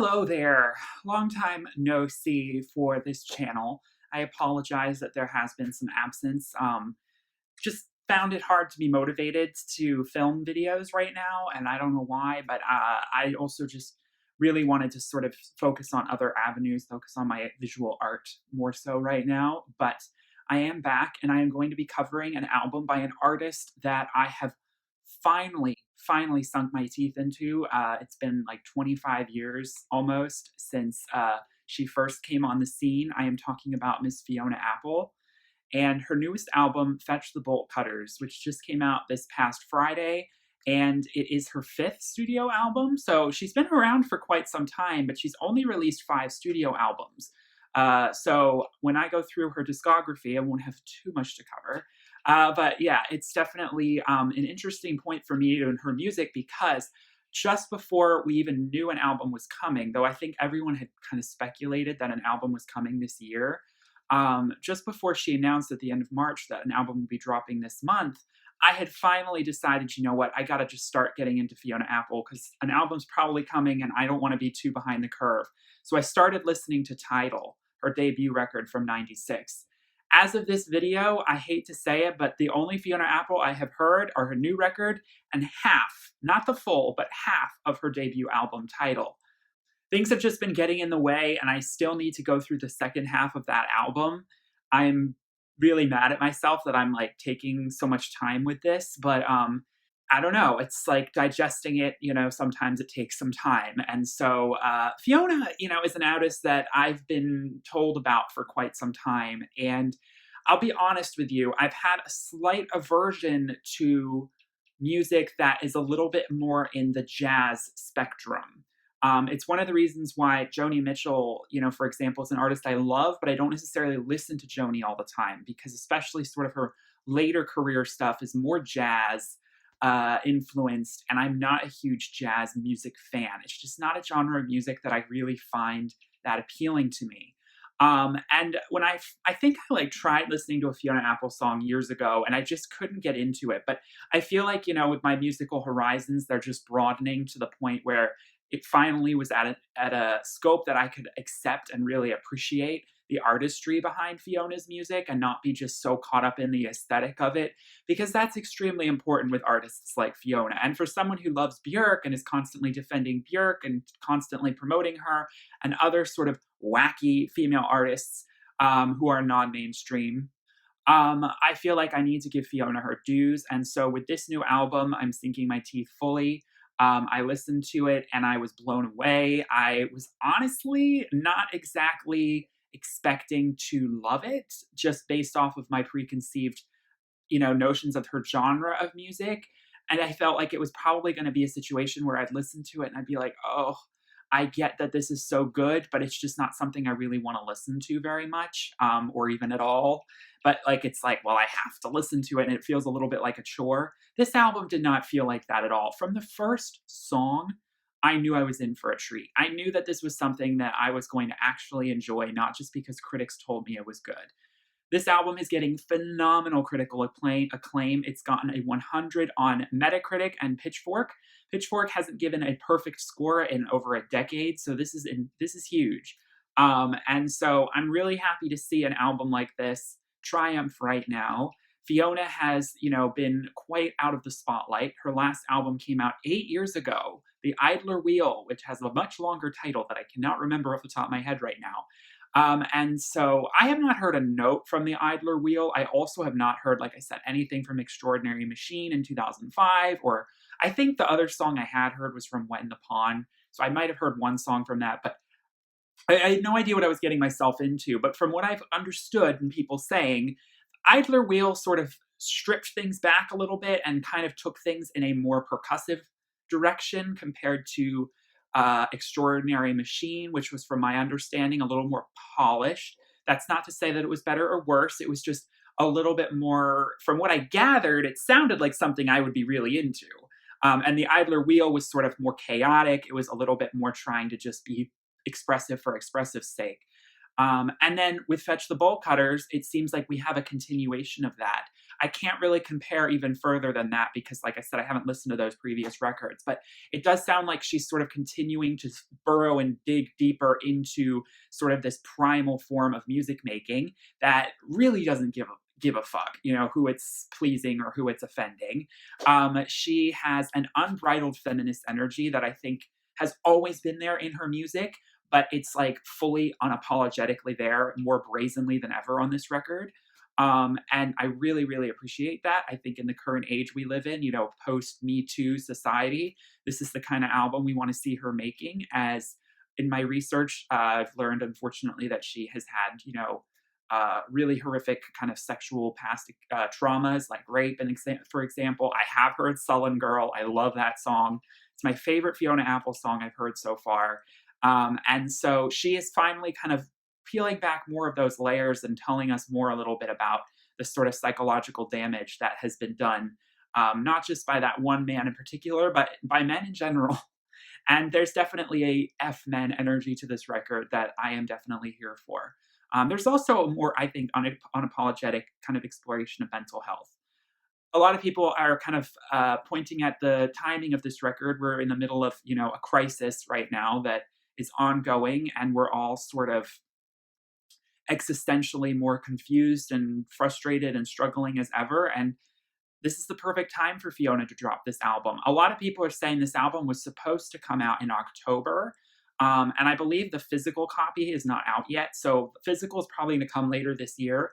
Hello there. Long time no see for this channel. I apologize that there has been some absence. Just found it hard to be motivated to film videos right now, and I don't know why, but I also just really wanted to sort of focus on other avenues, focus on my visual art more so right now. But I am back, and I am going to be covering an album by an artist that I have finally sunk my teeth into. It's been like 25 years almost since she first came on the scene. I am talking about Miss Fiona Apple and her newest album, Fetch the Bolt Cutters, which just came out this past Friday. And it is her fifth studio album. So she's been around for quite some time, but she's only released 5 studio albums. So when I go through her discography, I won't have too much to cover. But yeah, it's definitely an interesting point for me in her music because just before we even knew an album was coming, though I think everyone had kind of speculated that an album was coming this year, just before she announced at the end of March that an album would be dropping this month, I had finally decided, you know what, I gotta just start getting into Fiona Apple because an album's probably coming and I don't want to be too behind the curve. So I started listening to Tidal, her debut record from '96. As of this video, I hate to say it, but the only Fiona Apple I have heard are her new record and half, not the full, but half of her debut album, Tidal. Things have just been getting in the way, and I still need to go through the second half of that album. I'm really mad at myself that I'm like taking so much time with this, but I don't know. It's like digesting it, sometimes it takes some time. And so Fiona, is an artist that I've been told about for quite some time. And I'll be honest with you, I've had a slight aversion to music that is a little bit more in the jazz spectrum. It's one of the reasons why Joni Mitchell, for example, is an artist I love, but I don't necessarily listen to Joni all the time because especially sort of her later career stuff is more jazz influenced, and I'm not a huge jazz music fan. It's just not a genre of music that I really find that appealing to me. And when I think I like tried listening to a Fiona Apple song years ago and I just couldn't get into it. But I feel like, with my musical horizons, they're just broadening to the point where it finally was at a scope that I could accept and really appreciate the artistry behind Fiona's music and not be just so caught up in the aesthetic of it, because that's extremely important with artists like Fiona. And for someone who loves Björk and is constantly defending Björk and constantly promoting her and other sort of wacky female artists who are non-mainstream, I feel like I need to give Fiona her dues. And so with this new album, I'm sinking my teeth fully. I listened to it and I was blown away. I was honestly not exactly expecting to love it just based off of my preconceived, notions of her genre of music. And I felt like it was probably going to be a situation where I'd listen to it and I'd be like, oh, I get that this is so good, but it's just not something I really want to listen to very much, or even at all. But it's like, well, I have to listen to it, and it feels a little bit like a chore. This album did not feel like that at all. From the first song, I knew I was in for a treat. I knew that this was something that I was going to actually enjoy, not just because critics told me it was good. This album is getting phenomenal critical acclaim. It's gotten a 100 on Metacritic and Pitchfork. Pitchfork hasn't given a perfect score in over a decade, so this is huge. And so I'm really happy to see an album like this triumph right now. Fiona has, been quite out of the spotlight. Her last album came out 8 years ago, The Idler Wheel, which has a much longer title that I cannot remember off the top of my head right now. And so I have not heard a note from The Idler Wheel. I also have not heard, like I said, anything from Extraordinary Machine in 2005, or I think the other song I had heard was from Wet in the Pond. So I might have heard one song from that, but I had no idea what I was getting myself into. But from what I've understood and people saying, Idler Wheel sort of stripped things back a little bit and kind of took things in a more percussive direction compared to Extraordinary Machine, which was, from my understanding, a little more polished. That's not to say that it was better or worse. It was just a little bit more, from what I gathered, it sounded like something I would be really into. And the Idler Wheel was sort of more chaotic. It was a little bit more trying to just be expressive for expressive's sake. And then with Fetch the Bolt Cutters, it seems like we have a continuation of that. I can't really compare even further than that because, like I said, I haven't listened to those previous records. But it does sound like she's sort of continuing to burrow and dig deeper into sort of this primal form of music making that really doesn't give a fuck, who it's pleasing or who it's offending. She has an unbridled feminist energy that I think has always been there in her music, but it's like fully unapologetically there, more brazenly than ever on this record. And I really, really appreciate that. I think in the current age we live in, post Me Too society, this is the kind of album we want to see her making. As in my research, I've learned, unfortunately, that she has had, really horrific kind of sexual past traumas, like rape. And for example, I have heard Sullen Girl. I love that song. It's my favorite Fiona Apple song I've heard so far. And so she is finally kind of peeling back more of those layers and telling us more a little bit about the sort of psychological damage that has been done, not just by that one man in particular, but by men in general. And there's definitely a F men energy to this record that I am definitely here for. There's also a more, I think, unapologetic kind of exploration of mental health. A lot of people are kind of pointing at the timing of this record. We're in the middle of, a crisis right now that is ongoing, and we're all sort of existentially more confused and frustrated and struggling as ever. And this is the perfect time for Fiona to drop this album. A lot of people are saying this album was supposed to come out in October. And I believe the physical copy is not out yet. So the physical is probably going to come later this year.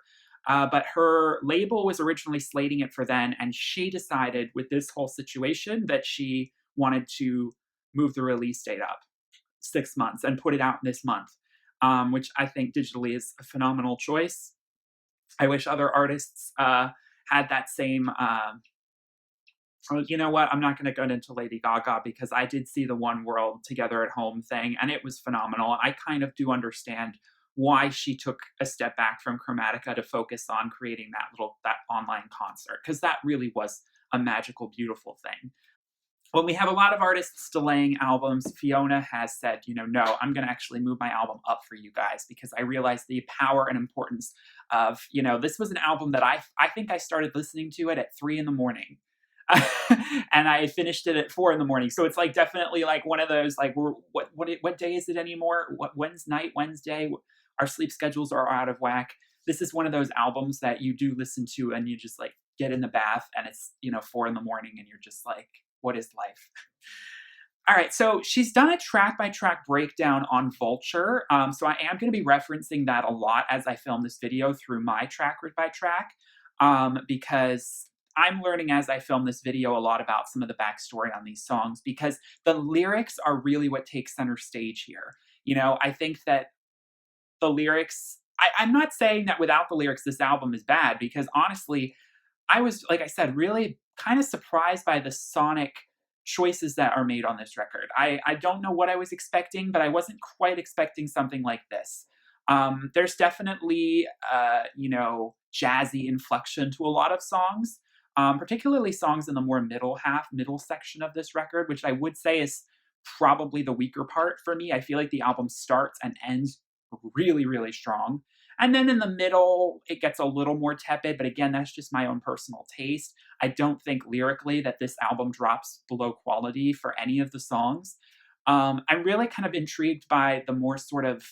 But her label was originally slating it for then. And she decided with this whole situation that she wanted to move the release date up 6 months and put it out this month, which I think digitally is a phenomenal choice. I wish other artists had that same you know what? I'm not going to go into Lady Gaga because I did see the One World Together at Home thing, and it was phenomenal. I kind of do understand why she took a step back from Chromatica to focus on creating that online concert, because that really was a magical, beautiful thing. When we have a lot of artists delaying albums, Fiona has said, no, I'm going to actually move my album up for you guys because I realize the power and importance of, this was an album that I think I started listening to it at 3 a.m. and I finished it at 4 a.m. So it's like definitely like one of those, like, what day is it anymore? When's night? Wednesday? Our sleep schedules are out of whack. This is one of those albums that you do listen to and you just like get in the bath and it's, 4 a.m. and you're just like, what is life? All right, so she's done a track-by-track breakdown on Vulture. So I am going to be referencing that a lot as I film this video through my track-by-track, because I'm learning as I film this video a lot about some of the backstory on these songs, because the lyrics are really what takes center stage here. I think that the lyrics, I'm not saying that without the lyrics this album is bad, because honestly, I was, like I said, really kind of surprised by the sonic choices that are made on this record. I don't know what I was expecting, but I wasn't quite expecting something like this. There's definitely, jazzy inflection to a lot of songs, particularly songs in the more middle section of this record, which I would say is probably the weaker part for me. I feel like the album starts and ends really, really strong. And then in the middle, it gets a little more tepid, but again, that's just my own personal taste. I don't think lyrically that this album drops below quality for any of the songs. I'm really kind of intrigued by the more sort of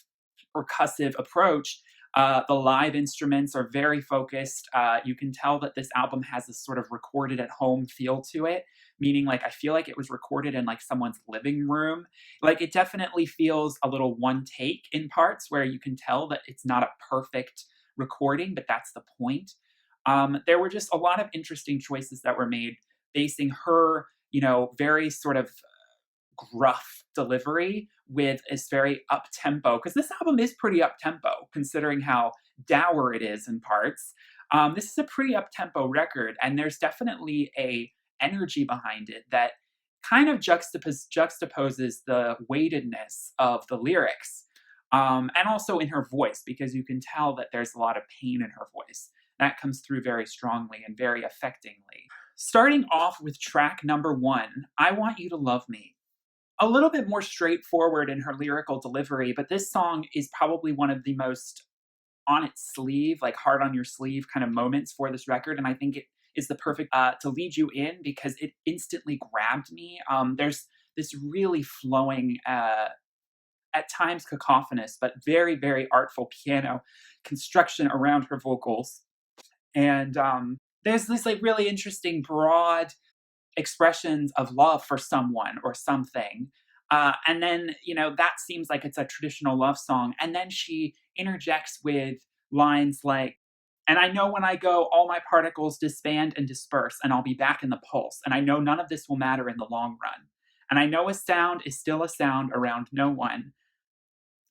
percussive approach. The live instruments are very focused. You can tell that this album has this sort of recorded at home feel to it, meaning like I feel like it was recorded in like someone's living room. Like it definitely feels a little one take in parts where you can tell that it's not a perfect recording, but that's the point. There were just a lot of interesting choices that were made basing her, very sort of gruff delivery with this very up tempo, because this album is pretty up tempo considering how dour it is in parts. This is a pretty up tempo record, and there's definitely a energy behind it that kind of juxtaposes the weightedness of the lyrics, and also in her voice, because you can tell that there's a lot of pain in her voice. That comes through very strongly and very affectingly. Starting off with track number 1, I Want You to Love Me. A little bit more straightforward in her lyrical delivery, but this song is probably one of the most on its sleeve, like hard on your sleeve kind of moments for this record. And I think it is the perfect to lead you in because it instantly grabbed me. There's this really flowing, at times cacophonous, but very, very artful piano construction around her vocals. And there's this like really interesting, broad expressions of love for someone or something. And then, that seems like it's a traditional love song. And then she interjects with lines like, and I know when I go, all my particles disband and disperse, and I'll be back in the pulse. And I know none of this will matter in the long run. And I know a sound is still a sound around no one.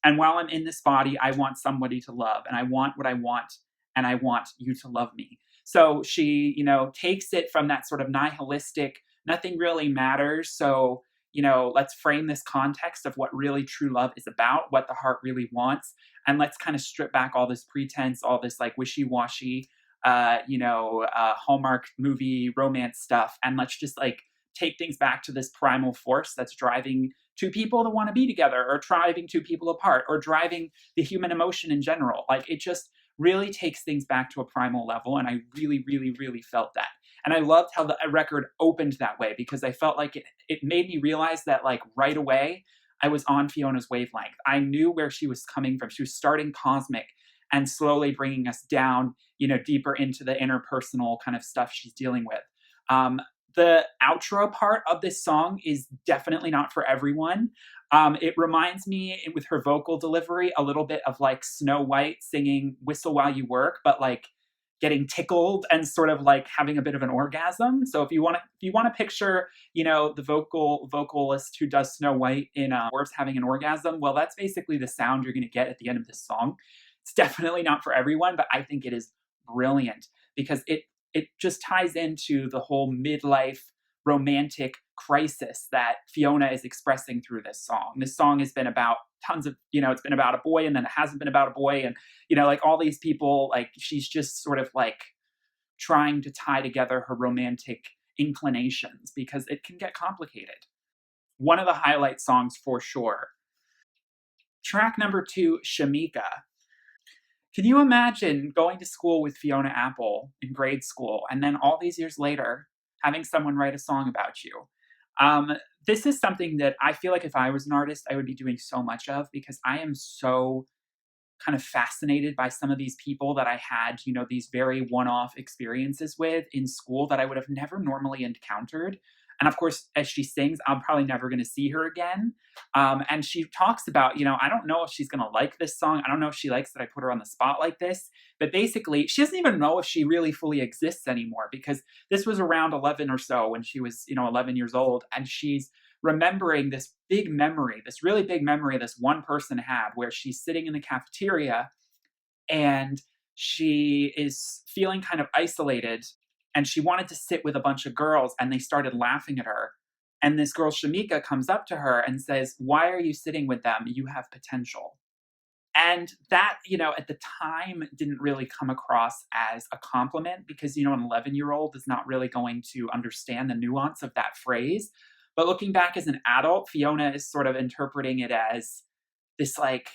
And while I'm in this body, I want somebody to love, and I want what I want, and I want you to love me. So she, takes it from that sort of nihilistic, nothing really matters. So, let's frame this context of what really true love is about, what the heart really wants. And let's kind of strip back all this pretense, all this like wishy washy, Hallmark movie romance stuff. And let's just like take things back to this primal force that's driving two people to want to be together, or driving two people apart, or driving the human emotion in general. Like it just really takes things back to a primal level. And I really, really, really felt that. And I loved how the record opened that way, because I felt like it made me realize that like right away, I was on Fiona's wavelength. I knew where she was coming from. She was starting cosmic and slowly bringing us down, deeper into the interpersonal kind of stuff she's dealing with. The outro part of this song is definitely not for everyone. It reminds me, with her vocal delivery, a little bit of like Snow White singing "Whistle While You Work," but like getting tickled and sort of like having a bit of an orgasm. So if you want to picture, the vocalist who does Snow White in Dwarfs having an orgasm, well, that's basically the sound you're going to get at the end of this song. It's definitely not for everyone, but I think it is brilliant because it just ties into the whole midlife romantic crisis that Fiona is expressing through this song. This song has been about tons of, it's been about a boy, and then it hasn't been about a boy. And, like all these people, like she's just sort of like trying to tie together her romantic inclinations because it can get complicated. One of the highlight songs for sure. Track number 2, Shamika. Can you imagine going to school with Fiona Apple in grade school and then all these years later having someone write a song about you? This is something that I feel like if I was an artist, I would be doing so much of, because I am so kind of fascinated by some of these people that I had, these very one-off experiences with in school that I would have never normally encountered. And of course, as she sings, I'm probably never going to see her again. And she talks about, I don't know if she's going to like this song. I don't know if she likes that I put her on the spot like this. But basically, she doesn't even know if she really fully exists anymore, because this was around 11 or so when she was, 11 years old. And she's remembering this big memory, this really big memory this one person had, where she's sitting in the cafeteria and she is feeling kind of isolated, and she wanted to sit with a bunch of girls, and they started laughing at her. And this girl, Shamika, comes up to her and says, "Why are you sitting with them? You have potential." And that, at the time didn't really come across as a compliment, because, an 11-year-old is not really going to understand the nuance of that phrase. But looking back as an adult, Fiona is sort of interpreting it as this like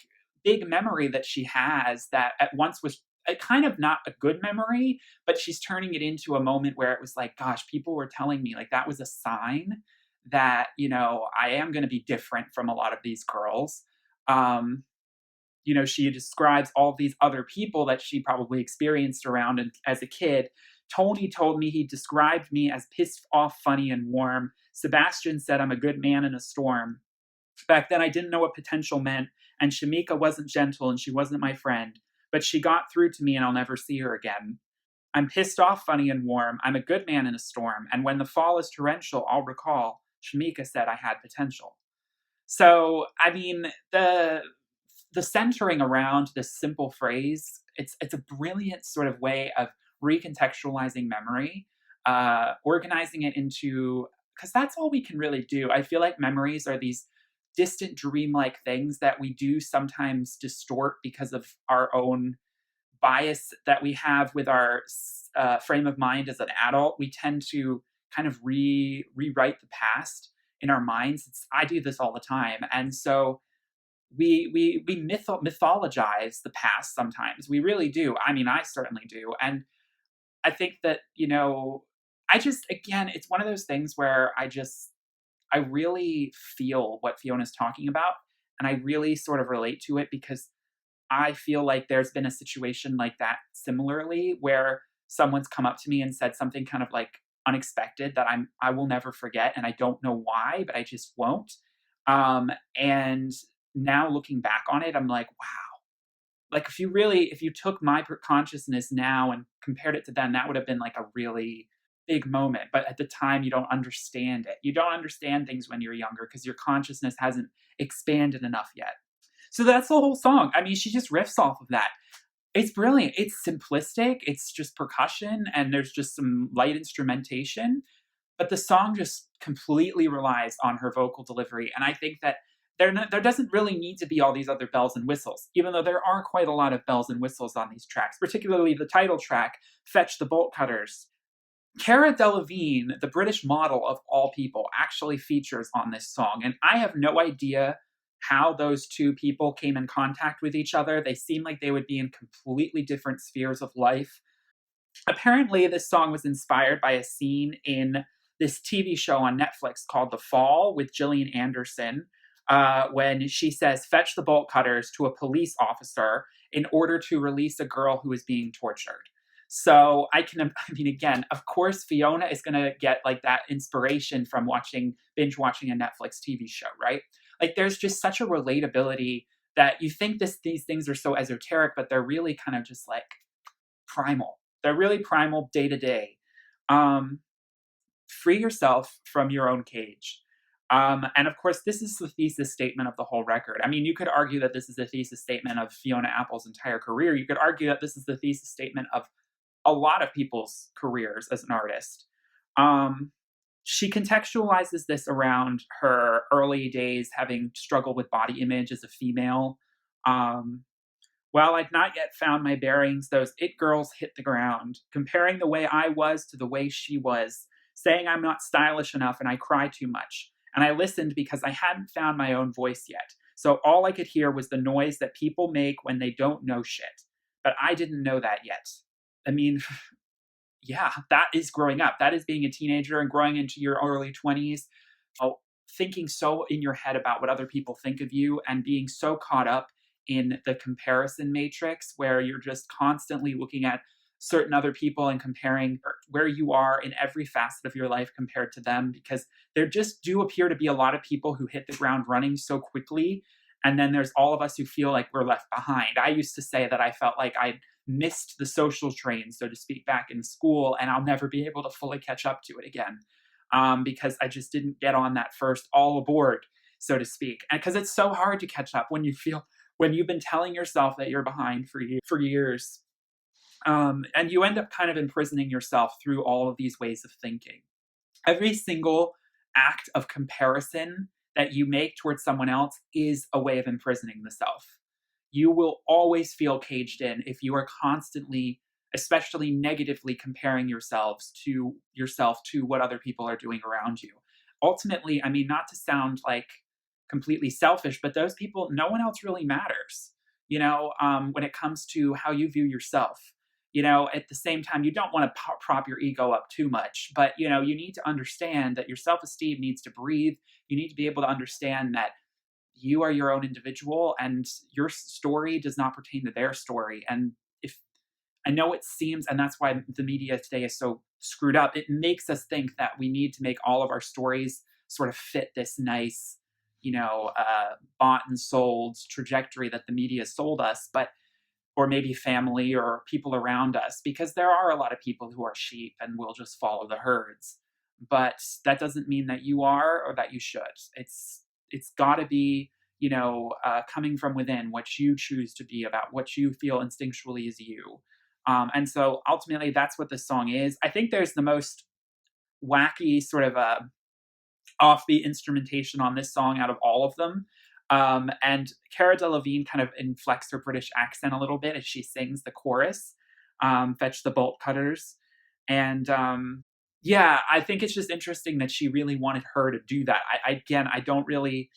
big memory that she has that at once was kind of not a good memory, but she's turning it into a moment where it was like, gosh, people were telling me like that was a sign that, I am going to be different from a lot of these girls. She describes all these other people that she probably experienced around and as a kid. Tony told me he described me as pissed off, funny, and warm. Sebastian said I'm a good man in a storm. Back then, I didn't know what potential meant, and Shamika wasn't gentle and she wasn't my friend. But she got through to me, and I'll never see her again. I'm pissed off, funny, and warm. I'm a good man in a storm, and when the fall is torrential, I'll recall Shamika said I had potential. So, I mean, the centering around this simple phrase, it's a brilliant sort of way of recontextualizing memory, organizing it into, because that's all we can really do. I feel like memories are these distant dreamlike things that we do sometimes distort because of our own bias that we have with our frame of mind as an adult. We tend to kind of rewrite the past in our minds. I do this all the time. And so mythologize the past sometimes. We really do. I mean, I certainly do. And I think that, I just, again, it's one of those things where I really feel what Fiona's talking about. And I really sort of relate to it because I feel like there's been a situation like that similarly where someone's come up to me and said something kind of like unexpected that I will never forget, and I don't know why, but I just won't. And now looking back on it, I'm like, wow. Like if you took my consciousness now and compared it to then, that would have been like a really big moment. But at the time, you don't understand it. You don't understand things when you're younger because your consciousness hasn't expanded enough yet. So that's the whole song. I mean, she just riffs off of that. It's brilliant. It's simplistic. It's just percussion and there's just some light instrumentation, but the song just completely relies on her vocal delivery. And I think that there doesn't really need to be all these other bells and whistles, even though there are quite a lot of bells and whistles on these tracks, particularly the title track, Fetch the Bolt Cutters. Cara Delevingne, the British model of all people, actually features on this song. And I have no idea how those two people came in contact with each other. They seem like they would be in completely different spheres of life. Apparently, this song was inspired by a scene in this TV show on Netflix called The Fall with Gillian Anderson, when she says, "Fetch the bolt cutters" to a police officer in order to release a girl who is being tortured. So I mean, again, of course, Fiona is going to get like that inspiration from binge watching a Netflix TV show, right? Like there's just such a relatability that you think these things are so esoteric, but they're really kind of just like primal. They're really primal day to day. Free yourself from your own cage. And of course, this is the thesis statement of the whole record. I mean, you could argue that this is the thesis statement of Fiona Apple's entire career. You could argue that this is the thesis statement of a lot of people's careers as an artist. She contextualizes this around her early days having struggled with body image as a female. While I'd not yet found my bearings, those it girls hit the ground, comparing the way I was to the way she was, saying I'm not stylish enough and I cry too much. And I listened because I hadn't found my own voice yet. So all I could hear was the noise that people make when they don't know shit. But I didn't know that yet. I mean, yeah, that is growing up. That is being a teenager and growing into your early 20s. Thinking so in your head about what other people think of you and being so caught up in the comparison matrix where you're just constantly looking at certain other people and comparing where you are in every facet of your life compared to them, because there just do appear to be a lot of people who hit the ground running so quickly. And then there's all of us who feel like we're left behind. I used to say that I felt like I missed the social train, so to speak, back in school, and I'll never be able to fully catch up to it again, because I just didn't get on that first all aboard, so to speak. And because it's so hard to catch up when you've been telling yourself that you're behind for years. And you end up kind of imprisoning yourself through all of these ways of thinking. Every single act of comparison that you make towards someone else is a way of imprisoning the self. You will always feel caged in if you are constantly, especially negatively, comparing yourself to what other people are doing around you. Ultimately, I mean, not to sound like completely selfish, but those people, no one else really matters, when it comes to how you view yourself. At the same time, you don't want to prop your ego up too much, but, you need to understand that your self-esteem needs to breathe. You need to be able to understand that you are your own individual and your story does not pertain to their story. And if I know it seems, and that's why the media today is so screwed up, it makes us think that we need to make all of our stories sort of fit this nice, bought and sold trajectory that the media sold us, or maybe family or people around us, because there are a lot of people who are sheep and will just follow the herds. But that doesn't mean that you are or that you should. It's got to be, coming from within, what you choose to be about, what you feel instinctually is you. And so ultimately, that's what this song is. I think there's the most wacky sort of offbeat instrumentation on this song out of all of them. And Cara Delevingne kind of inflects her British accent a little bit as she sings the chorus, "Fetch the bolt cutters." And yeah, I think it's just interesting that she really wanted her to do that. I don't really,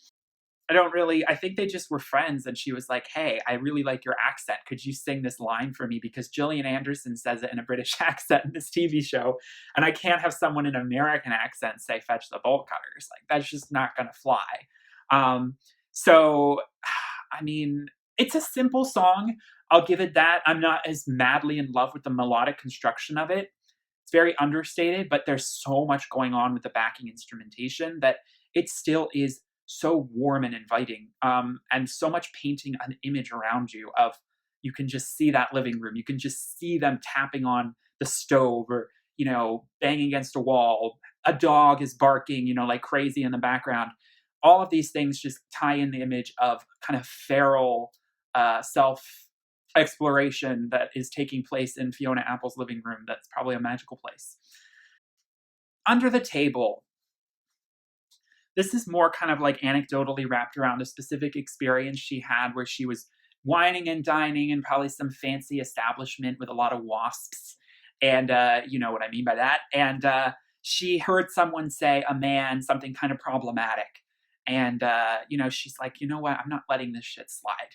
I think they just were friends. And she was like, hey, I really like your accent. Could you sing this line for me? Because Gillian Anderson says it in a British accent in this TV show. And I can't have someone in an American accent say, fetch the bolt cutters. Like, that's just not going to fly. Um, so, I mean, it's a simple song. I'll give it that. I'm not as madly in love with the melodic construction of it. It's very understated, but there's so much going on with the backing instrumentation that it still is so warm and inviting, and so much painting an image around you of, you can just see that living room. You can just see them tapping on the stove, or, banging against a wall. A dog is barking, like crazy in the background. All of these things just tie in the image of kind of feral self exploration that is taking place in Fiona Apple's living room. That's probably a magical place. Under the Table. This is more kind of like anecdotally wrapped around a specific experience she had where she was wining and dining in probably some fancy establishment with a lot of wasps. And you know what I mean by that. And she heard someone say a man something kind of problematic. And, she's like, you know what? I'm not letting this shit slide.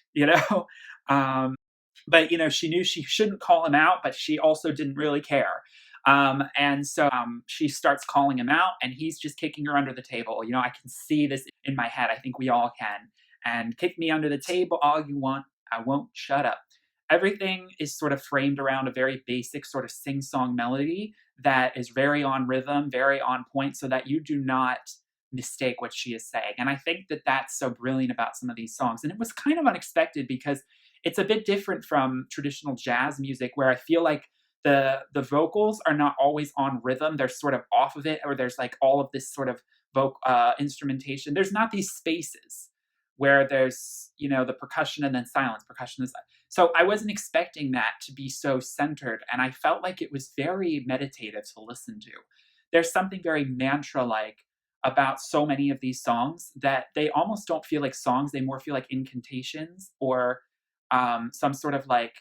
But she knew she shouldn't call him out, but she also didn't really care. And so she starts calling him out, and he's just kicking her under the table. I can see this in my head. I think we all can. And kick me under the table all you want. I won't shut up. Everything is sort of framed around a very basic sort of sing-song melody that is very on rhythm, very on point, so that you do not mistake what she is saying. And I think that that's so brilliant about some of these songs. And it was kind of unexpected because it's a bit different from traditional jazz music, where I feel like the vocals are not always on rhythm. They're sort of off of it, or there's like all of this sort of instrumentation. There's not these spaces where there's the percussion and then silence, percussion is. So I wasn't expecting that to be so centered, and I felt like it was very meditative to listen to. There's something very mantra-like about so many of these songs that they almost don't feel like songs. They more feel like incantations, or some sort of like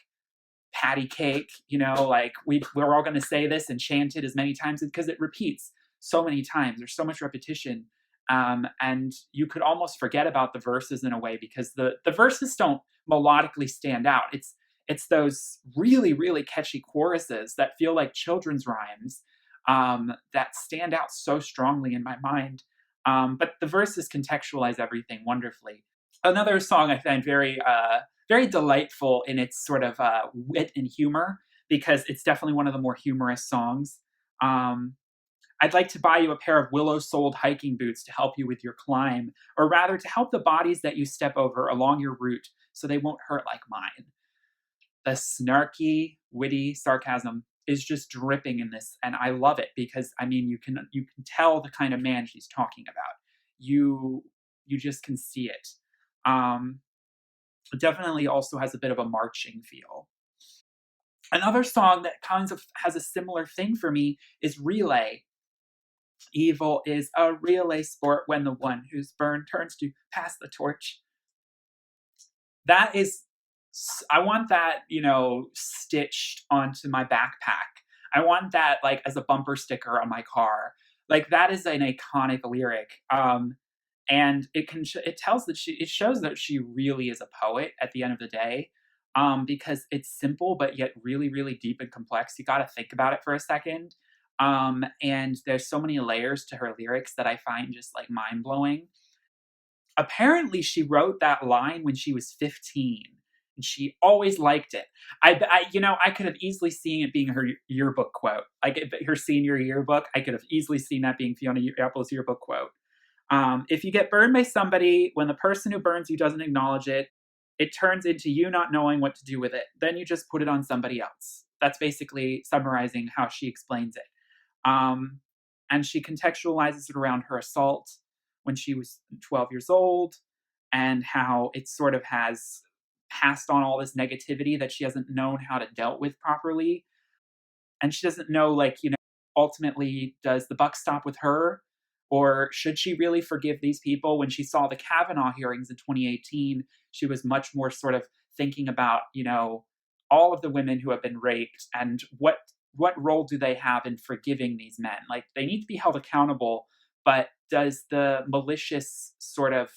patty cake, like we're all going to say this and chant it as many times, because it repeats so many times. There's so much repetition. And you could almost forget about the verses in a way, because the verses don't melodically stand out. It's those really, really catchy choruses that feel like children's rhymes, that stand out so strongly in my mind. But the verses contextualize everything wonderfully. Another song I find very, very delightful in its sort of wit and humor, because it's definitely one of the more humorous songs. I'd like to buy you a pair of willow-soled hiking boots to help you with your climb, or rather to help the bodies that you step over along your route so they won't hurt like mine. The snarky, witty sarcasm is just dripping in this, and I love it because, I mean, you can tell the kind of man she's talking about. You just can see it. It definitely also has a bit of a marching feel. Another song that kind of has a similar thing for me is Relay. Evil is a relay sport when the one who's burned turns to pass the torch. That is, I want that, stitched onto my backpack. I want that like as a bumper sticker on my car. Like, that is an iconic lyric. And it shows that she really is a poet at the end of the day. Because it's simple, but yet really, really deep and complex. You got to think about it for a second. And there's so many layers to her lyrics that I find just like mind blowing. Apparently, she wrote that line when she was 15, and she always liked it. I could have easily seen it being her yearbook quote, like her senior yearbook. I could have easily seen that being Fiona Apple's yearbook quote. If you get burned by somebody, when the person who burns you doesn't acknowledge it, it turns into you not knowing what to do with it. Then you just put it on somebody else. That's basically summarizing how she explains it. And she contextualizes it around her assault when she was 12 years old, and how it sort of has passed on all this negativity that she hasn't known how to deal with properly. And she doesn't know, like, ultimately, does the buck stop with her? Or should she really forgive these people? When she saw the Kavanaugh hearings in 2018, she was much more sort of thinking about, all of the women who have been raped, and what role do they have in forgiving these men? Like, they need to be held accountable, but does the malicious sort of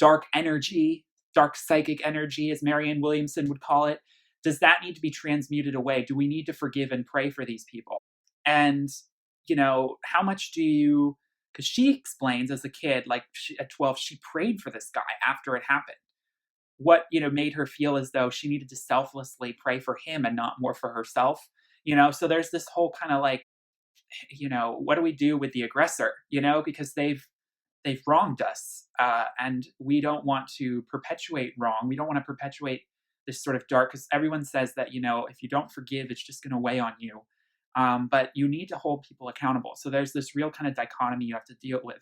dark energy, dark psychic energy, as Marianne Williamson would call it, does that need to be transmuted away? Do we need to forgive and pray for these people? And, how much do you, because she explains as a kid, like at 12, she prayed for this guy after it happened. What, made her feel as though she needed to selflessly pray for him and not more for herself? So there's this whole kind of like, what do we do with the aggressor? Because they've wronged us, and we don't want to perpetuate wrong. We don't want to perpetuate this sort of dark, because everyone says that if you don't forgive, it's just going to weigh on you. But you need to hold people accountable. So there's this real kind of dichotomy you have to deal with.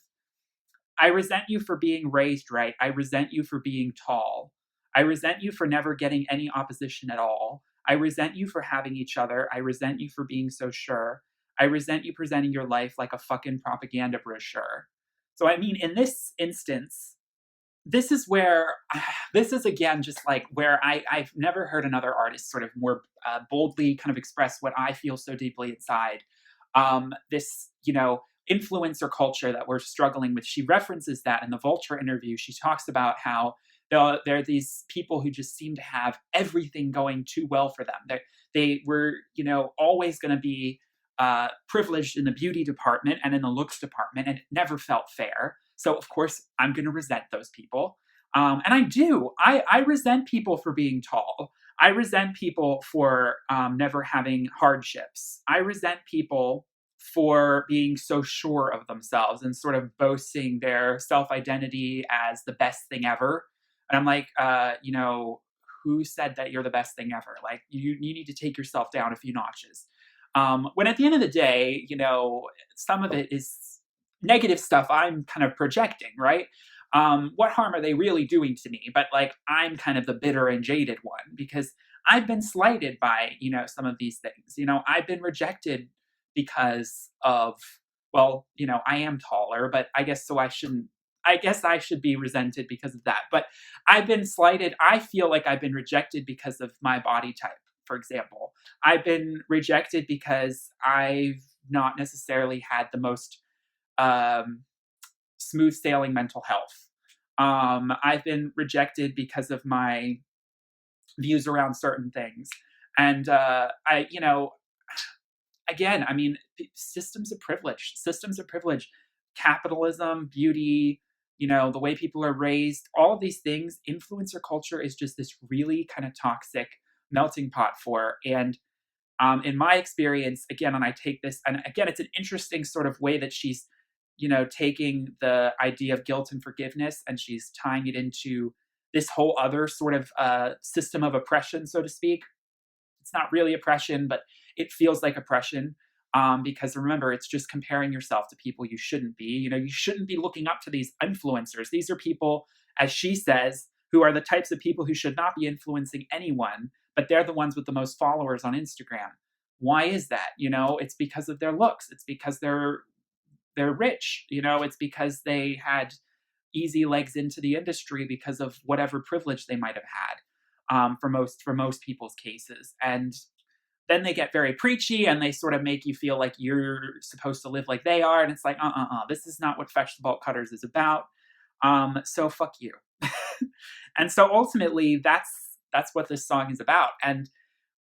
I resent you for being raised right. I resent you for being tall. I resent you for never getting any opposition at all. I resent you for having each other. I resent you for being so sure. I resent you presenting your life like a fucking propaganda brochure. So, I mean, in this instance, this is where, this is again, just like where I've never heard another artist sort of more boldly kind of express what I feel so deeply inside. This, influencer culture that we're struggling with. She references that in the Vulture interview. She talks about how there are these people who just seem to have everything going too well for them. They were, always going to be privileged in the beauty department and in the looks department, and it never felt fair. So of course I'm going to resent those people. And I do. I resent people for being tall. I resent people for never having hardships. I resent people for being so sure of themselves and sort of boasting their self-identity as the best thing ever. And I'm like, who said that you're the best thing ever? Like, you need to take yourself down a few notches. When at the end of the day, some of it is negative stuff I'm kind of projecting, right? What harm are they really doing to me? But like, I'm kind of the bitter and jaded one because I've been slighted by, some of these things. I've been rejected because of, well, I am taller, but I guess I should be resented because of that. But I've been slighted. I feel like I've been rejected because of my body type, for example. I've been rejected because I've not necessarily had the most smooth sailing mental health. I've been rejected because of my views around certain things. And again, I mean, systems of privilege, capitalism, beauty, the way people are raised, all of these things, influencer culture is just this really kind of toxic melting pot for. And in my experience, again, and I take this, and again, it's an interesting sort of way that she's, taking the idea of guilt and forgiveness, and she's tying it into this whole other sort of system of oppression, so to speak. It's not really oppression, but it feels like oppression. Because remember, it's just comparing yourself to people you shouldn't be. You shouldn't be looking up to these influencers. These are people, as she says, who are the types of people who should not be influencing anyone, but they're the ones with the most followers on Instagram. Why is that? It's because of their looks. It's because they're rich. It's because they had easy legs into the industry because of whatever privilege they might have had, for most people's cases. And then they get very preachy and they sort of make you feel like you're supposed to live like they are. And it's like, this is not what Fetch the Bolt Cutters is about. So fuck you. And so ultimately that's what this song is about. And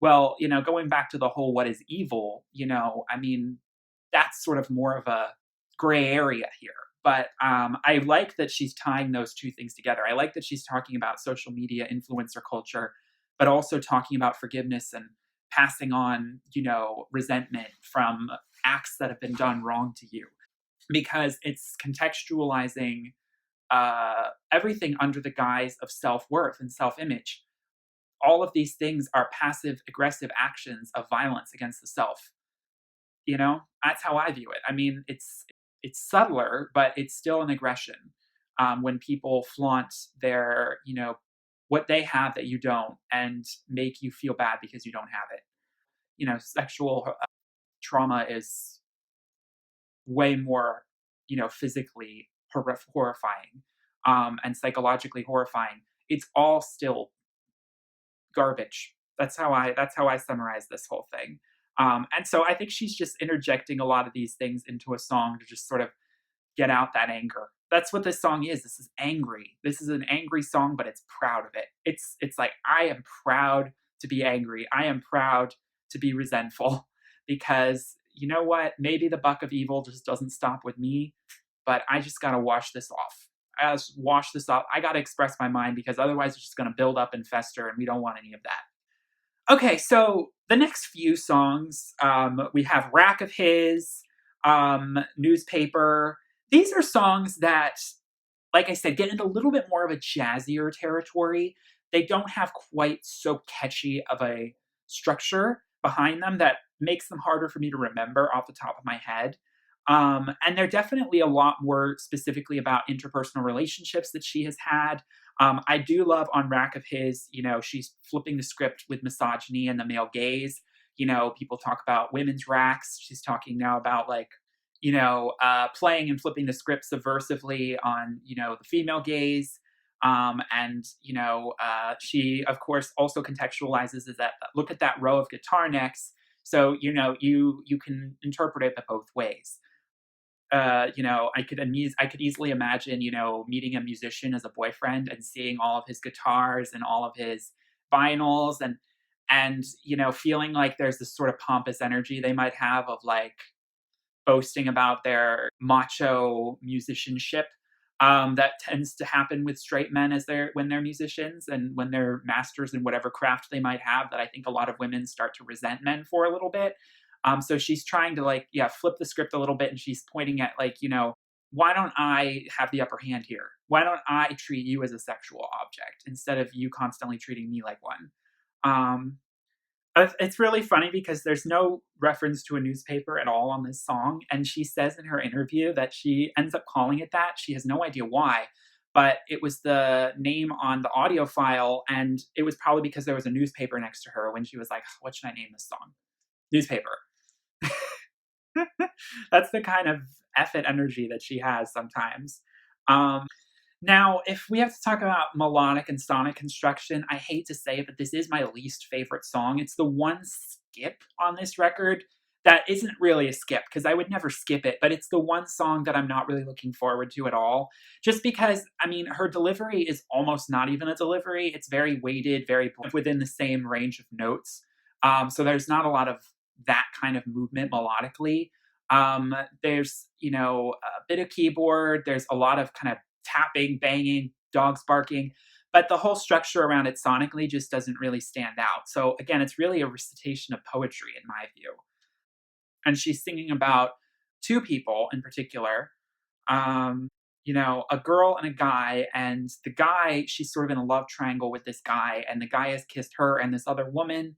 well, going back to the whole, what is evil, I mean, that's sort of more of a gray area here. But I like that she's tying those two things together. I like that she's talking about social media, influencer culture, but also talking about forgiveness and passing on, resentment from acts that have been done wrong to you, because it's contextualizing everything under the guise of self-worth and self-image. All of these things are passive aggressive actions of violence against the self. That's how I view it. I mean, it's subtler, but it's still an aggression. When people flaunt their, what they have that you don't, and make you feel bad because you don't have it. Sexual trauma is way more, physically horrifying, and psychologically horrifying. It's all still garbage. That's how I summarize this whole thing. And so I think she's just interjecting a lot of these things into a song to just sort of get out that anger. That's what this song is. This is angry. This is an angry song, but it's proud of it. It's like, I am proud to be angry. I am proud to be resentful because you know what? Maybe the buck of evil just doesn't stop with me, but I just gotta wash this off. I gotta wash this off. I gotta express my mind because otherwise it's just gonna build up and fester, and we don't want any of that. Okay, so the next few songs, we have Rack of His, Newspaper. These are songs that, like I said, get into a little bit more of a jazzier territory. They don't have quite so catchy of a structure behind them that makes them harder for me to remember off the top of my head. And they're definitely a lot more specifically about interpersonal relationships that she has had. I do love on Rack of His, she's flipping the script with misogyny and the male gaze. People talk about women's racks. She's talking now about like, playing and flipping the script subversively on, the female gaze. She, of course, also contextualizes is that look at that row of guitar necks. So, you can interpret it both ways. I could easily imagine, meeting a musician as a boyfriend and seeing all of his guitars and all of his vinyls and feeling like there's this sort of pompous energy they might have of like boasting about their macho musicianship. That tends to happen with straight men when they're musicians and when they're masters in whatever craft they might have, that I think a lot of women start to resent men for a little bit. So she's trying to flip the script a little bit, and she's pointing at why don't I have the upper hand here? Why don't I treat you as a sexual object instead of you constantly treating me like one? It's really funny because there's no reference to a newspaper at all on this song. And she says in her interview that she ends up calling it that. She has no idea why, but it was the name on the audio file. And it was probably because there was a newspaper next to her when she was like, what should I name this song? Newspaper. That's the kind of effort energy that she has sometimes. Now, if we have to talk about melodic and sonic construction, I hate to say it, but this is my least favorite song. It's the one skip on this record that isn't really a skip, because I would never skip it, but it's the one song that I'm not really looking forward to at all. Just because, her delivery is almost not even a delivery. It's very weighted, very within the same range of notes. So there's not a lot of that kind of movement melodically. There's, a bit of keyboard. There's a lot of kind of tapping, banging, dogs barking, but the whole structure around it sonically just doesn't really stand out. So again, it's really a recitation of poetry in my view. And she's singing about two people in particular, a girl and a guy, and the guy, she's sort of in a love triangle with this guy, and the guy has kissed her and this other woman.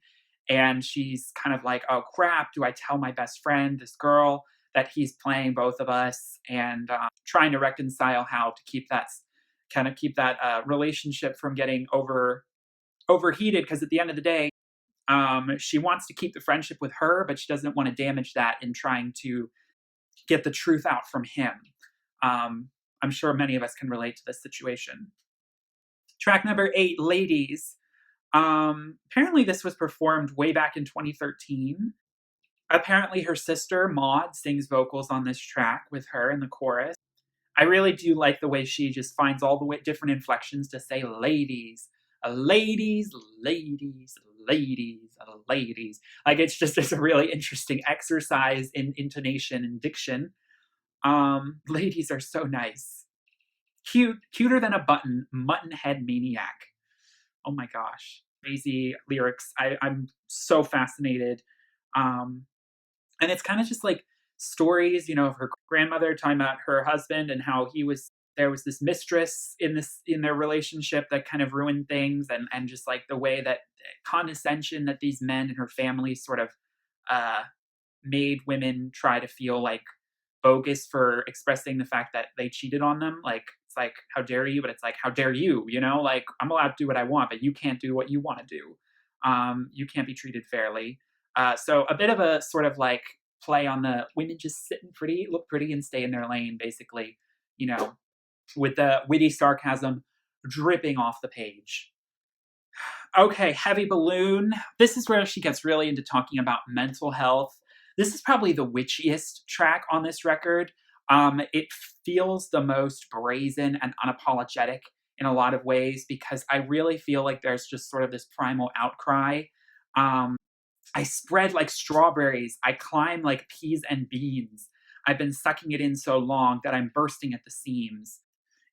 And she's kind of like, oh crap, do I tell my best friend, this girl, that he's playing both of us, and trying to reconcile how to keep that relationship from getting overheated. Because at the end of the day, she wants to keep the friendship with her, but she doesn't want to damage that in trying to get the truth out from him. I'm sure many of us can relate to this situation. Track number 8, Ladies. Apparently this was performed way back in 2013. Apparently her sister, Maud, sings vocals on this track with her in the chorus. I really do like the way she just finds all the different inflections to say ladies, ladies, ladies, ladies, ladies. Like it's a really interesting exercise in intonation and diction. Ladies are so nice. Cuter than a button, mutton head maniac. Oh my gosh. Crazy lyrics. I'm so fascinated. And it's kind of just like stories, of her grandmother talking about her husband and how there was this mistress in their relationship that kind of ruined things, and just like the way that condescension that these men and her family sort of made women try to feel like bogus for expressing the fact that they cheated on them. Like, it's like, how dare you? But it's like, how dare you? Like, I'm allowed to do what I want, but you can't do what you want to do. You can't be treated fairly. So a bit of a sort of like play on the women just look pretty and stay in their lane, basically, with the witty sarcasm dripping off the page. Okay, Heavy Balloon. This is where she gets really into talking about mental health. This is probably the witchiest track on this record. It feels the most brazen and unapologetic in a lot of ways because I really feel like there's just sort of this primal outcry. I spread like strawberries. I climb like peas and beans. I've been sucking it in so long that I'm bursting at the seams.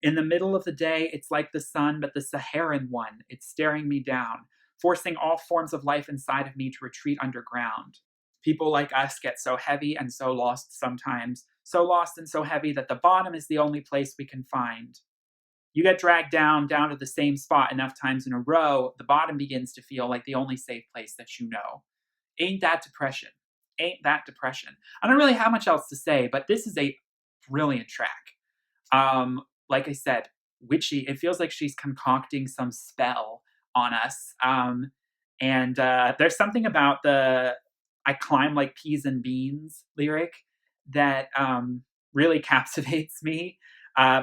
In the middle of the day, it's like the sun, but the Saharan one. It's staring me down, forcing all forms of life inside of me to retreat underground. People like us get so heavy and so lost sometimes, so lost and so heavy that the bottom is the only place we can find. You get dragged down to the same spot enough times in a row, the bottom begins to feel like the only safe place that you know. Ain't that depression? Ain't that depression? I don't really have much else to say, but this is a brilliant track. Like I said, witchy. It feels like she's concocting some spell on us. And there's something about the "I climb like peas and beans" lyric that really captivates me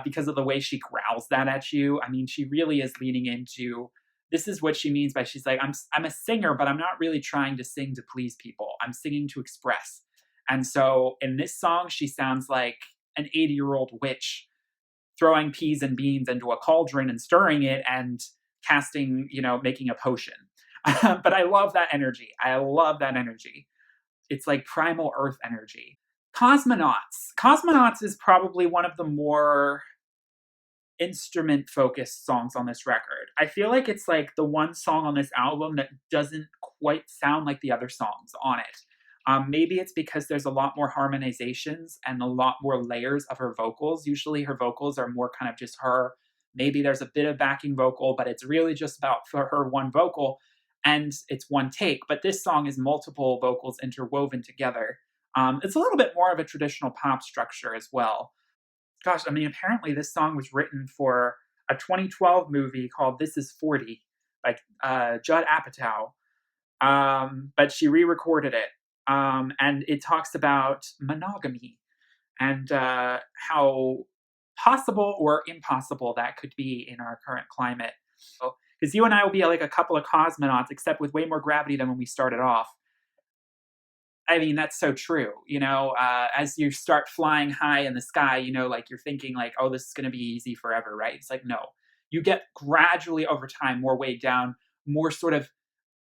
because of the way she growls that at you. I mean, she really is leaning into this is what she means by she's like, I'm a singer, but I'm not really trying to sing to please people. I'm singing to express. And so in this song, she sounds like an 80-year-old witch throwing peas and beans into a cauldron and stirring it and casting, making a potion. But I love that energy. I love that energy. It's like primal earth energy. Cosmonauts. Cosmonauts is probably one of the more instrument focused songs on this record. I feel like it's like the one song on this album that doesn't quite sound like the other songs on it. Maybe it's because there's a lot more harmonizations and a lot more layers of her vocals. Usually her vocals are more kind of just her. Maybe there's a bit of backing vocal, but it's really just about for her one vocal and it's one take. But this song is multiple vocals interwoven together. It's a little bit more of a traditional pop structure as well. Gosh, I mean, apparently this song was written for a 2012 movie called This Is 40 by Judd Apatow. But she re-recorded it. And it talks about monogamy and how possible or impossible that could be in our current climate. Because you and I will be like a couple of cosmonauts, except with way more gravity than when we started off. I mean, that's so true. As you start flying high in the sky, like you're thinking like, oh, this is going to be easy forever, right? It's like, no, you get gradually over time more weighed down, more sort of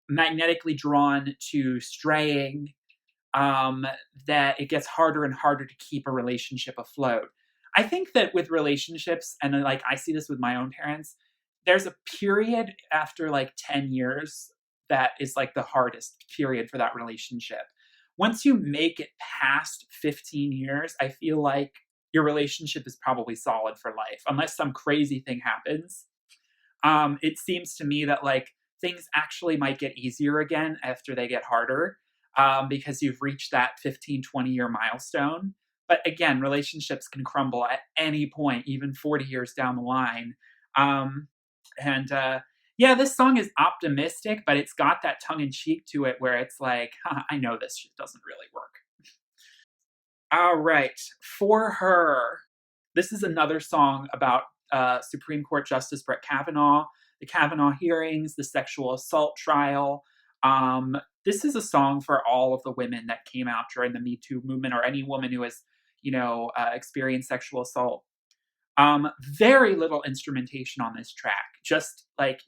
magnetically drawn to straying, that it gets harder and harder to keep a relationship afloat. I think that with relationships, and like I see this with my own parents, there's a period after like 10 years that is like the hardest period for that relationship. Once you make it past 15 years, I feel like your relationship is probably solid for life, unless some crazy thing happens. It seems to me that like things actually might get easier again after they get harder, because you've reached that 15, 20-year milestone. But again, relationships can crumble at any point, even 40 years down the line. And yeah, this song is optimistic, but it's got that tongue in cheek to it where it's like, I know this shit doesn't really work. All right. For Her, this is another song about Supreme Court Justice Brett Kavanaugh, the Kavanaugh hearings, the sexual assault trial. This is a song for all of the women that came out during the Me Too movement, or any woman who has, experienced sexual assault. Very little instrumentation on this track, just like,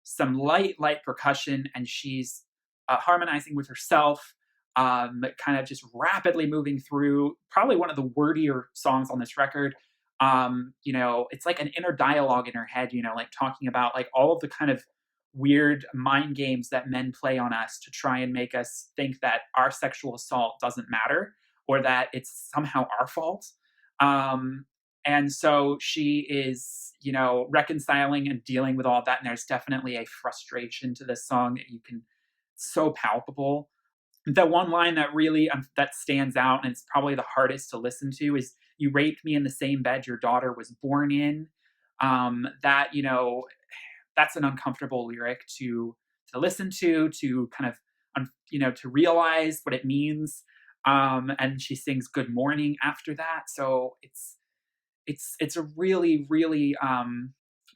some light percussion, and she's harmonizing with herself, kind of just rapidly moving through probably one of the wordier songs on this record. It's like an inner dialogue in her head, like talking about like all of the kind of weird mind games that men play on us to try and make us think that our sexual assault doesn't matter or that it's somehow our fault. And so she is, reconciling and dealing with all that. And there's definitely a frustration to this song that so palpable. The one line that really that stands out, and it's probably the hardest to listen to, is "You raped me in the same bed your daughter was born in." That, that's an uncomfortable lyric to listen to kind of, to realize what it means. And she sings "Good Morning" after that. So it's a really, really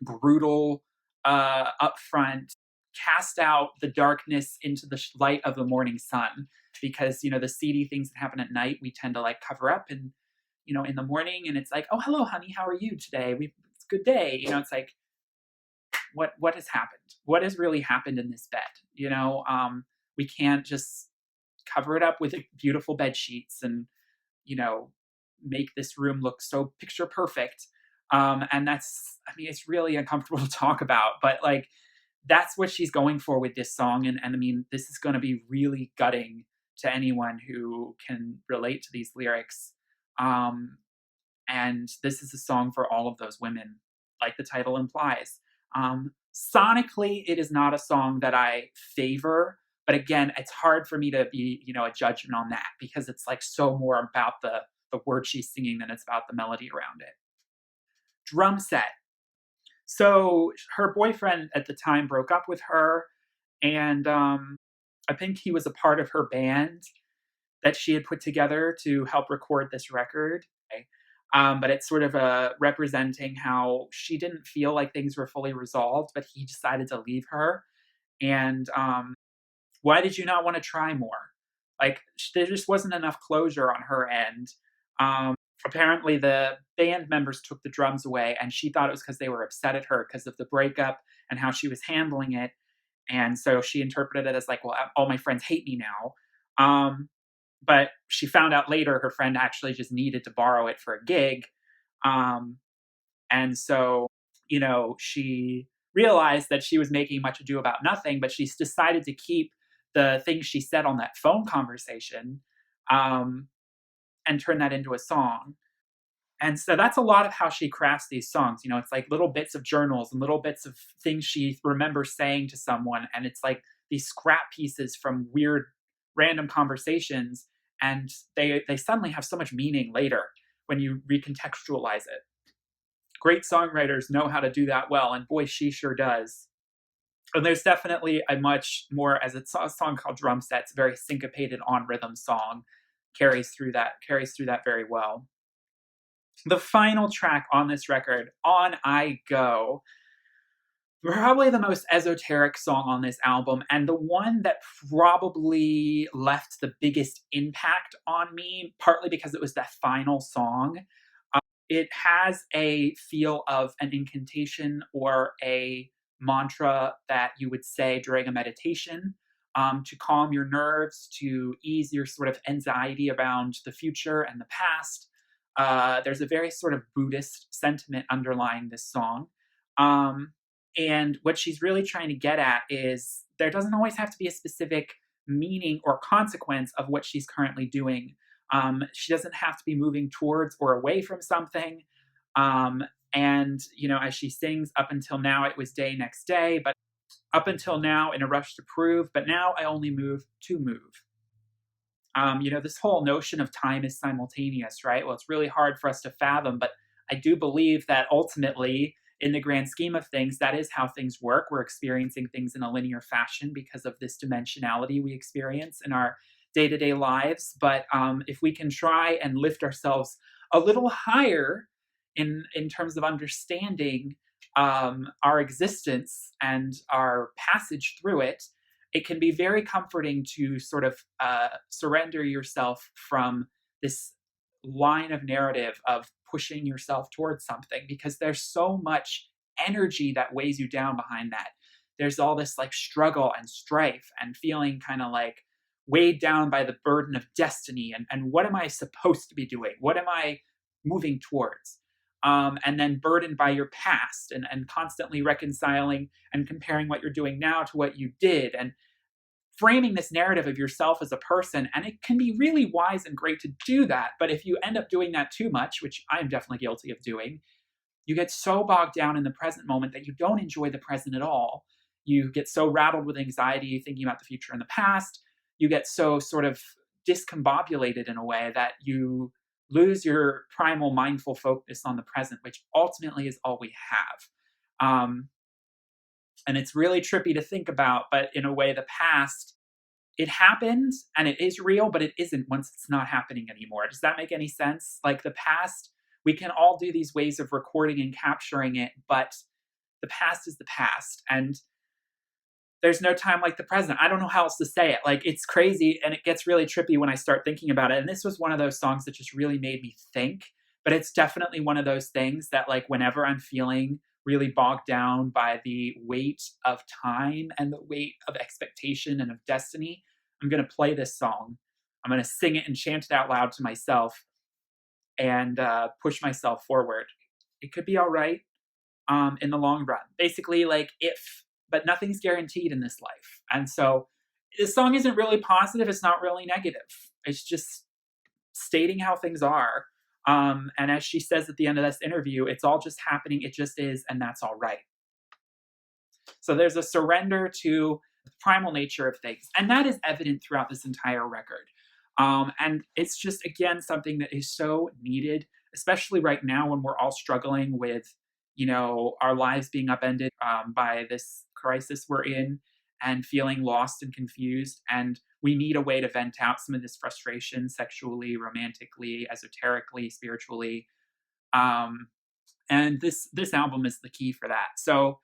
brutal, upfront, cast out the darkness into the light of the morning sun, because the seedy things that happen at night we tend to like cover up, and in the morning, and it's like, oh, hello, honey, how are you today? It's a good day. It's like, what has happened? What has really happened in this bed? We can't just cover it up with beautiful bed sheets and you know make this room look so picture perfect. And it's really uncomfortable to talk about, but like that's what she's going for with this song. And I mean, this is going to be really gutting to anyone who can relate to these lyrics. And this is a song for all of those women, like the title implies. Sonically, it is not a song that I favor, but again, it's hard for me to be, a judgment on that because it's like so more about the word she's singing than it's about the melody around it. Drum set. So her boyfriend at the time broke up with her, and I think he was a part of her band that she had put together to help record this record. But it's sort of representing how she didn't feel like things were fully resolved, but he decided to leave her. And why did you not want to try more? Like, there just wasn't enough closure on her end. Apparently, the band members took the drums away, and she thought it was because they were upset at her because of the breakup and how she was handling it. And so she interpreted it as like, well, all my friends hate me now. But she found out later her friend actually just needed to borrow it for a gig. And so, she realized that she was making much ado about nothing, but she's decided to keep the things she said on that phone conversation and turn that into a song. And so that's a lot of how she crafts these songs. It's like little bits of journals and little bits of things she remembers saying to someone. And it's like these scrap pieces from weird, random conversations. And they suddenly have so much meaning later when you recontextualize it. Great songwriters know how to do that well. And boy, she sure does. And there's definitely a much more, as it's a song called Drum Set, it's a very syncopated on rhythm song, carries through that very well. The final track on this record, On I Go, probably the most esoteric song on this album, and the one that probably left the biggest impact on me, partly because it was that final song. It has a feel of an incantation or a mantra that you would say during a meditation to calm your nerves, to ease your sort of anxiety around the future and the past. There's a very sort of Buddhist sentiment underlying this song. And what she's really trying to get at is there doesn't always have to be a specific meaning or consequence of what she's currently doing. She doesn't have to be moving towards or away from something. And, as she sings, up until now, it was day next day, but up until now, in a rush to prove, but now I only move to move. This whole notion of time is simultaneous, right? Well, it's really hard for us to fathom, but I do believe that ultimately, in the grand scheme of things, that is how things work. We're experiencing things in a linear fashion because of this dimensionality we experience in our day-to-day lives. But if we can try and lift ourselves a little higher in terms of understanding our existence and our passage through it, it can be very comforting to sort of surrender yourself from this line of narrative of pushing yourself towards something, because there's so much energy that weighs you down behind that. There's all this like struggle and strife and feeling kind of like weighed down by the burden of destiny and what am I supposed to be doing? What am I moving towards? And then burdened by your past and constantly reconciling and comparing what you're doing now to what you did and framing this narrative of yourself as a person. And it can be really wise and great to do that. But if you end up doing that too much, which I'm definitely guilty of doing, you get so bogged down in the present moment that you don't enjoy the present at all. You get so rattled with anxiety thinking about the future and the past. You get so sort of discombobulated in a way that you lose your primal mindful focus on the present, which ultimately is all we have. And it's really trippy to think about, but in a way, the past, it happened and it is real, but it isn't once it's not happening anymore. Does that make any sense? Like the past, we can all do these ways of recording and capturing it, but the past is the past. And There's no time like the present. I don't know how else to say it. Like, it's crazy, and it gets really trippy when I start thinking about it. And this was one of those songs that just really made me think. But it's definitely one of those things that, like, whenever I'm feeling really bogged down by the weight of time and the weight of expectation and of destiny, I'm going to play this song. I'm going to sing it and chant it out loud to myself and push myself forward. It could be all right in the long run. Basically, like, if, but nothing's guaranteed in this life. And so this song isn't really positive. It's not really negative. It's just stating how things are. And as she says at the end of this interview, it's all just happening. It just is. And that's all right. So there's a surrender to the primal nature of things. And that is evident throughout this entire record. And it's just, again, something that is so needed, especially right now when we're all struggling with, you know, our lives being upended by this crisis we're in and feeling lost and confused. And we need a way to vent out some of this frustration sexually, romantically, esoterically, spiritually. And this album is the key for that. So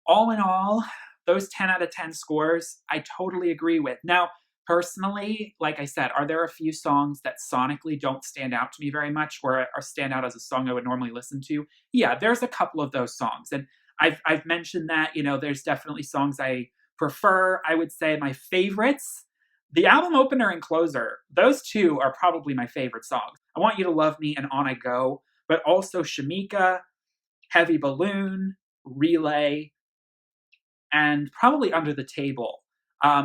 all in all, those 10 out of 10 scores, I totally agree with. Now, personally, like I said, are there a few songs that sonically don't stand out to me very much or stand out as a song I would normally listen to? Yeah, there's a couple of those songs. And I've mentioned that, you know, there's definitely songs I prefer. I would say my favorites, the album opener and closer, those two are probably my favorite songs. I Want You to Love Me and On I Go, but also Shamika, Heavy Balloon, Relay, and probably Under the Table.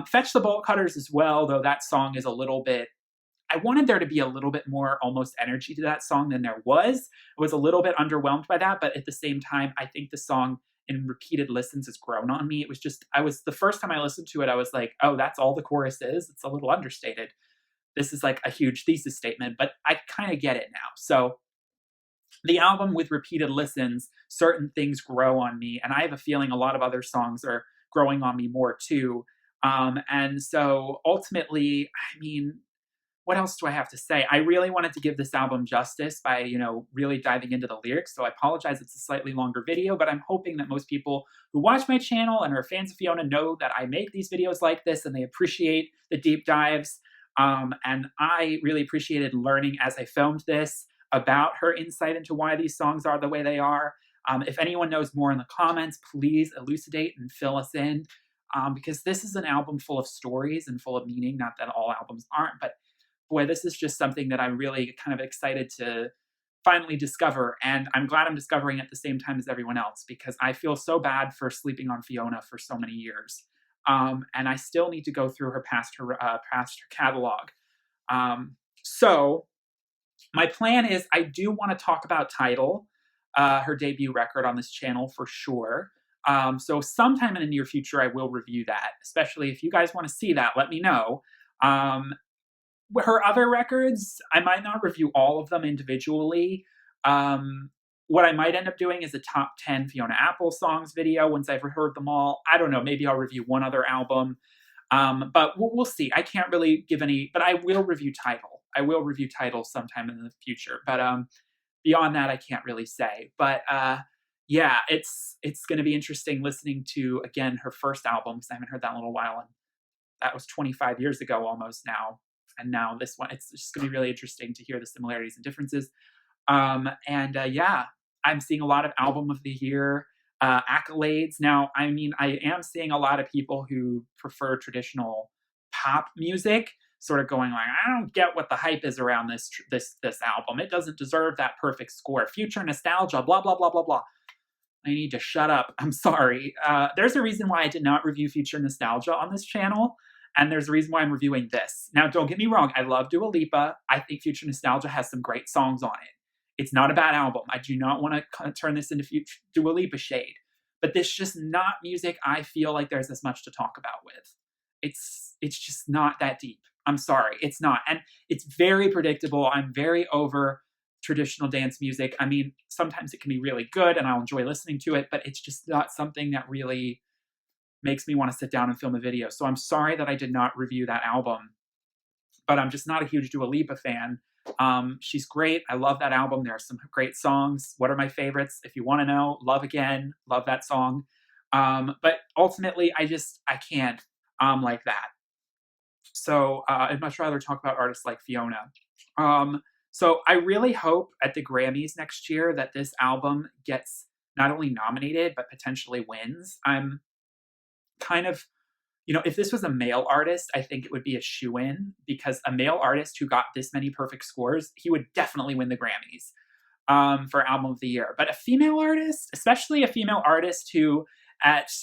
Fetch the Bolt Cutters as well, though that song is a little bit, I wanted there to be a little bit more almost energy to that song than there was. I was a little bit underwhelmed by that, but at the same time, I think the song in repeated listens has grown on me. It was just, the first time I listened to it, I was like, oh, that's all the chorus is? It's a little understated. This is like a huge thesis statement, but I kind of get it now. So the album with repeated listens, certain things grow on me. And I have a feeling a lot of other songs are growing on me more too. And so ultimately, I mean, what else do I have to say? I really wanted to give this album justice by, you know, really diving into the lyrics. So I apologize, it's a slightly longer video, but I'm hoping that most people who watch my channel and are fans of Fiona know that I make these videos like this and they appreciate the deep dives. And I really appreciated learning as I filmed this about her insight into why these songs are the way they are. If anyone knows more in the comments, please elucidate and fill us in, because this is an album full of stories and full of meaning. Not that all albums aren't, but boy, this is just something that I'm really kind of excited to finally discover. And I'm glad I'm discovering at the same time as everyone else, because I feel so bad for sleeping on Fiona for so many years. And I still need to go through her past catalog. So my plan is I do want to talk about Tidal, her debut record on this channel for sure. So sometime in the near future, I will review that, especially if you guys want to see that, let me know. Her other records, I might not review all of them individually. What I might end up doing is a top 10 Fiona Apple songs video once I've heard them all. I don't know, maybe I'll review one other album. But we'll see. I can't really give any, but I will review Tidal. I will review Tidal sometime in the future. But beyond that, I can't really say. But yeah, it's going to be interesting listening to, again, her first album, because I haven't heard that in a little while. And that was 25 years ago almost now. And now this one, it's just going to be really interesting to hear the similarities and differences. Yeah, I'm seeing a lot of album of the year accolades. Now, I mean, I am seeing a lot of people who prefer traditional pop music sort of going like, I don't get what the hype is around this album. It doesn't deserve that perfect score. Future nostalgia, blah, blah, blah, blah, blah. I need to shut up. I'm sorry. There's a reason why I did not review Future Nostalgia on this channel. And there's a reason why I'm reviewing this. Now, don't get me wrong. I love Dua Lipa. I think Future Nostalgia has some great songs on it. It's not a bad album. I do not want to turn this into Dua Lipa shade. But this just not music I feel like there's as much to talk about with. It's just not that deep. I'm sorry. It's not. And it's very predictable. I'm very over traditional dance music. I mean, sometimes it can be really good and I'll enjoy listening to it, but it's just not something that really makes me want to sit down and film a video. So I'm sorry that I did not review that album, but I'm just not a huge Dua Lipa fan. She's great. I love that album. There are some great songs. What are my favorites? If you want to know, Love Again, love that song. But ultimately, I can't like that. So I'd much rather talk about artists like Fiona. So I really hope at the Grammys next year that this album gets not only nominated but potentially wins. I'm kind of, if this was a male artist, I think it would be a shoe-in, because a male artist who got this many perfect scores, he would definitely win the Grammys for Album of the Year. But a female artist, especially a female artist who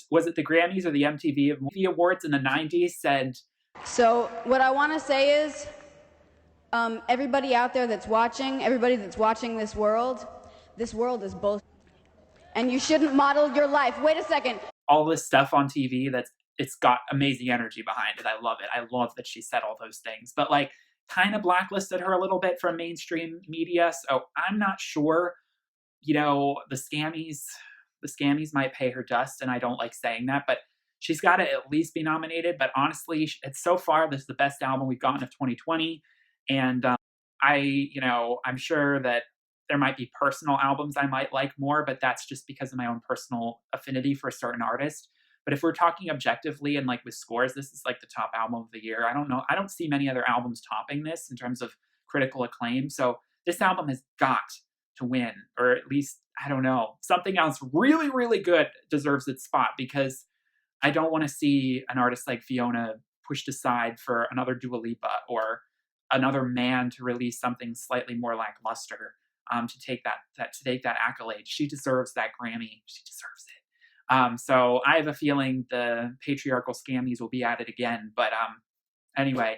was it the Grammys or the MTV Movie Awards in the 90s said, so what I want to say is, everybody out there that's watching, everybody that's watching this world is bullshit. And you shouldn't model your life. Wait a second. all this stuff on TV it's got amazing energy behind it. I love it. I love that she said all those things. But like kind of blacklisted her a little bit from mainstream media. So I'm not sure, the scammies might pay her dust, and I don't like saying that, but she's got to at least be nominated. But honestly, it's so far, this is the best album we've gotten of 2020. And I'm sure that there might be personal albums I might like more, but that's just because of my own personal affinity for a certain artist. But if we're talking objectively and like with scores, this is like the top album of the year. I don't know. I don't see many other albums topping this in terms of critical acclaim. So this album has got to win, or at least, I don't know, something else really, really good deserves its spot, because I don't want to see an artist like Fiona pushed aside for another Dua Lipa or another man to release something slightly more lackluster, to take that accolade. She deserves that Grammy. She deserves it. So I have a feeling the patriarchal scammies will be at it again. But anyway,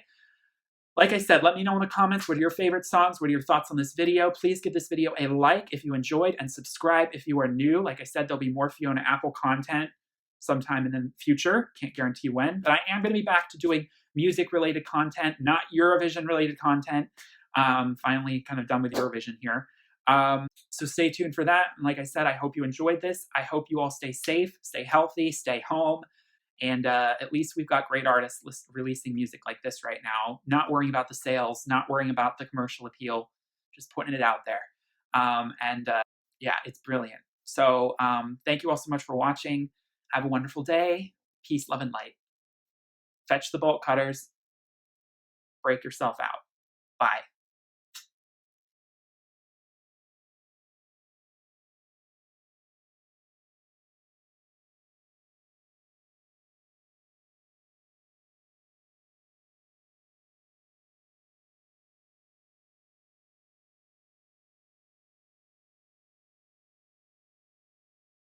like I said, let me know in the comments, what are your favorite songs? What are your thoughts on this video? Please give this video a like if you enjoyed, and subscribe if you are new. Like I said, there'll be more Fiona Apple content sometime in the future. Can't guarantee when, but I am going to be back to doing music-related content, not Eurovision-related content. Finally kind of done with Eurovision here. So stay tuned for that. And like I said, I hope you enjoyed this. I hope you all stay safe, stay healthy, stay home. And at least we've got great artists releasing music like this right now, not worrying about the sales, not worrying about the commercial appeal, just putting it out there. Yeah, it's brilliant. So thank you all so much for watching. Have a wonderful day. Peace, love, and light. Fetch the bolt cutters. Break yourself out. Bye.